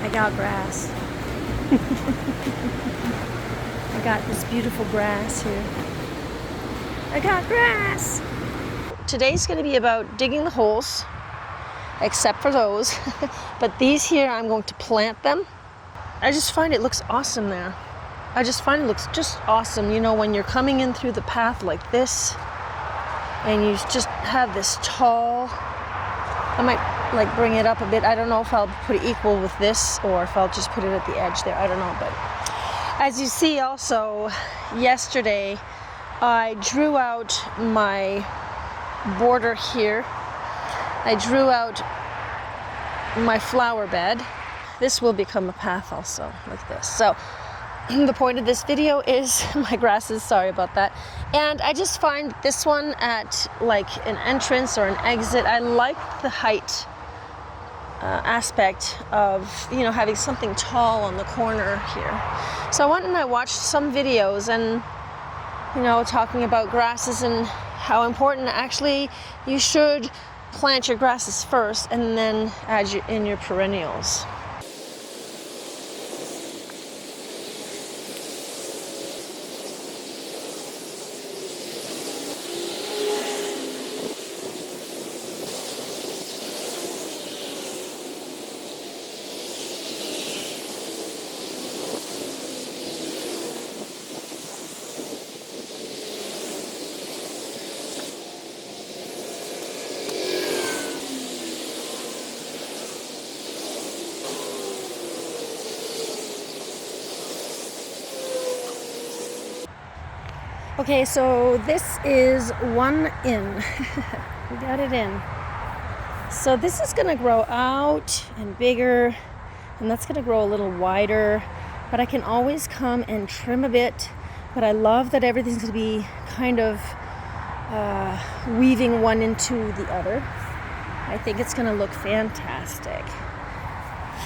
I got grass. I got this beautiful grass here. I got grass. Today's going to be about digging the holes, except for those. But these here, I'm going to plant them. I just find it looks awesome there. I just find it looks just awesome. You know, when you're coming in through the path like this, and you just have this tall, I might like bring it up a bit. I don't know if I'll put it equal with this or if I'll just put it at the edge there. I don't know. But as you see also, yesterday I drew out my border here. I drew out my flower bed. This will become a path also, like this. So the point of this video is my grasses, sorry about that. And I just find this one at like an entrance or an exit, I like the height aspect of, you know, having something tall on the corner here. So I went and I watched some videos and, you know, talking about grasses and how important actually you should plant your grasses first and then add in your perennials. Okay, so this is one in. We got it in. So this is going to grow out and bigger, and that's going to grow a little wider, but I can always come and trim a bit. But I love that everything's going to be kind of weaving one into the other. I think it's going to look fantastic.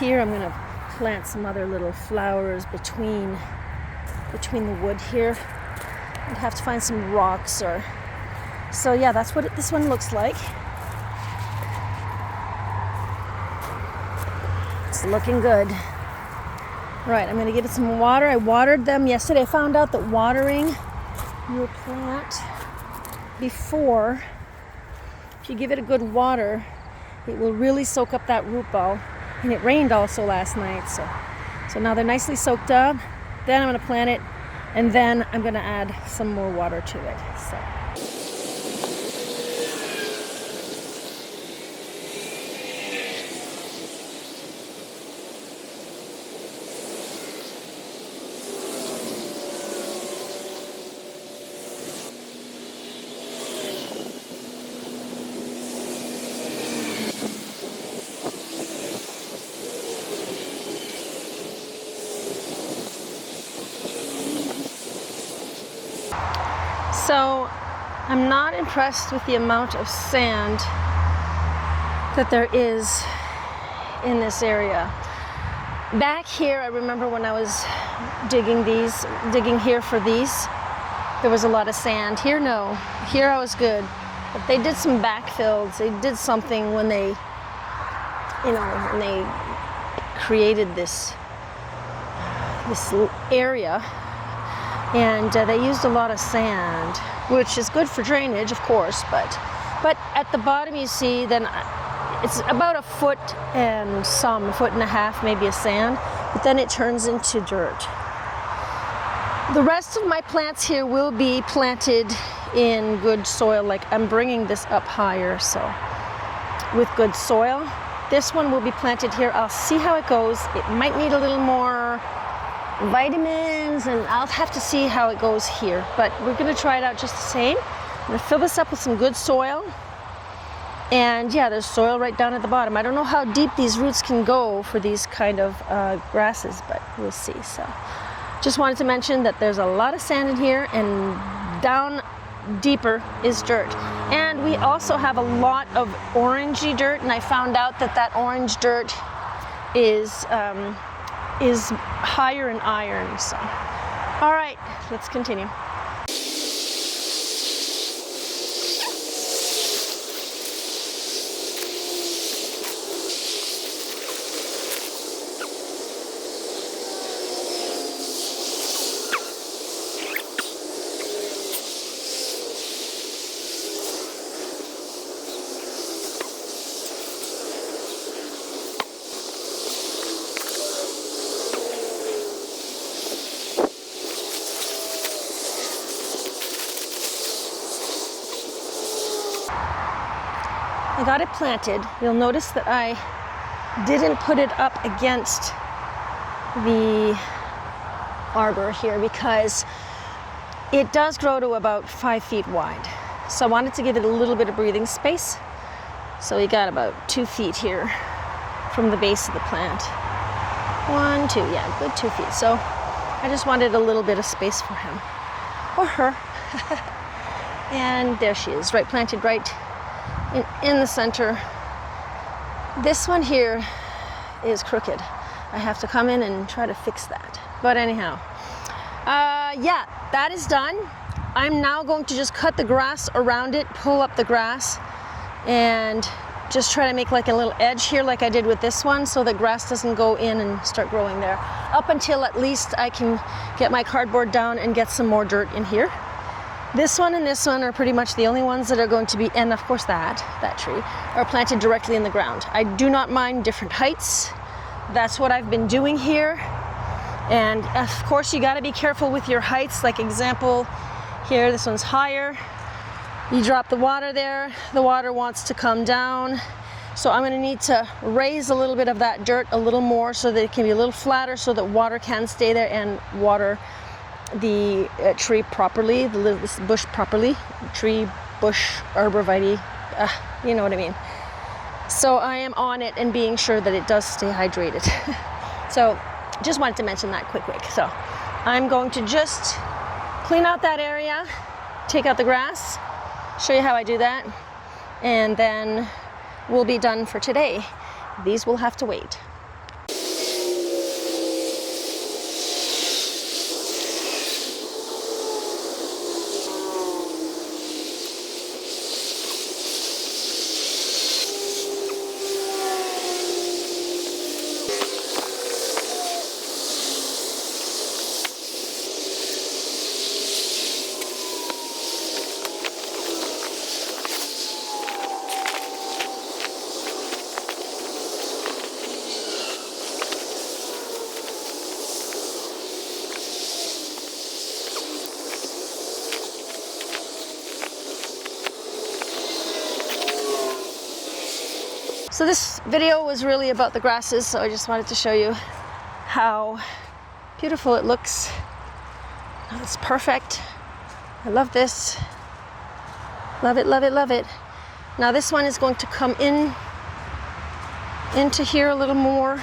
Here I'm going to plant some other little flowers between the wood here. I'd have to find some rocks or... So yeah, that's what this one looks like. It's looking good. Right, I'm gonna give it some water. I watered them yesterday. I found out that watering your plant before, if you give it a good water, it will really soak up that root ball. And it rained also last night, so now they're nicely soaked up. Then I'm gonna plant it, and then I'm going to add some more water to it. So I'm not impressed with the amount of sand that there is in this area. Back here, I remember when I was digging here for these, there was a lot of sand. Here, no. Here I was good. But they did some backfills. They did something when they, you know, when they created this area. And they used a lot of sand, which is good for drainage, of course, but at the bottom you see then it's about a foot and a foot and a half maybe of sand, but then it turns into dirt. The rest of my plants here will be planted in good soil. Like I'm bringing this up higher, so with good soil. This one will be planted here. I'll see how it goes. It might need a little more vitamins, and I'll have to see how it goes here, but we're going to try it out just the same. I'm going to fill this up with some good soil, and yeah, there's soil right down at the bottom. I don't know how deep these roots can go for these kind of grasses, but we'll see. So just wanted to mention that there's a lot of sand in here, and down deeper is dirt. And we also have a lot of orangey dirt, and I found out that orange dirt is higher in iron. So, all right, let's continue. got it planted. You'll notice that I didn't put it up against the arbor here because it does grow to about 5 feet wide. So I wanted to give it a little bit of breathing space. So we got about 2 feet here from the base of the plant. 1, 2, yeah, good 2 feet. So I just wanted a little bit of space for him or her. And there she is, right planted right in the center. This one here is crooked. I have to come in and try to fix that. But anyhow, yeah, that is done. I'm now going to just cut the grass around it, pull up the grass, and just try to make like a little edge here like I did with this one so the grass doesn't go in and start growing there. Up until at least I can get my cardboard down and get some more dirt in here. This one and this one are pretty much the only ones that are going to be, and of course that tree, are planted directly in the ground. I do not mind different heights. That's what I've been doing here. And of course you gotta be careful with your heights. Like example here, this one's higher. You drop the water there, the water wants to come down. So I'm gonna need to raise a little bit of that dirt a little more so that it can be a little flatter so that water can stay there and water the tree properly, this bush properly, tree, bush, arborvitae, you know what I mean. So I am on it and being sure that it does stay hydrated. So just wanted to mention that quick. So I'm going to just clean out that area, take out the grass, show you how I do that, and then we'll be done for today. These will have to wait. So this video was really about the grasses, so I just wanted to show you how beautiful it looks. It's perfect. I love this. Love it, love it, love it. Now this one is going to come into here a little more.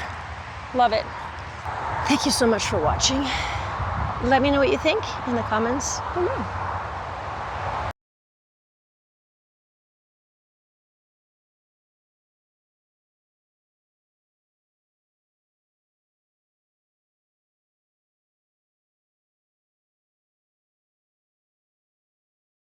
Love it. Thank you so much for watching. Let me know what you think in the comments below.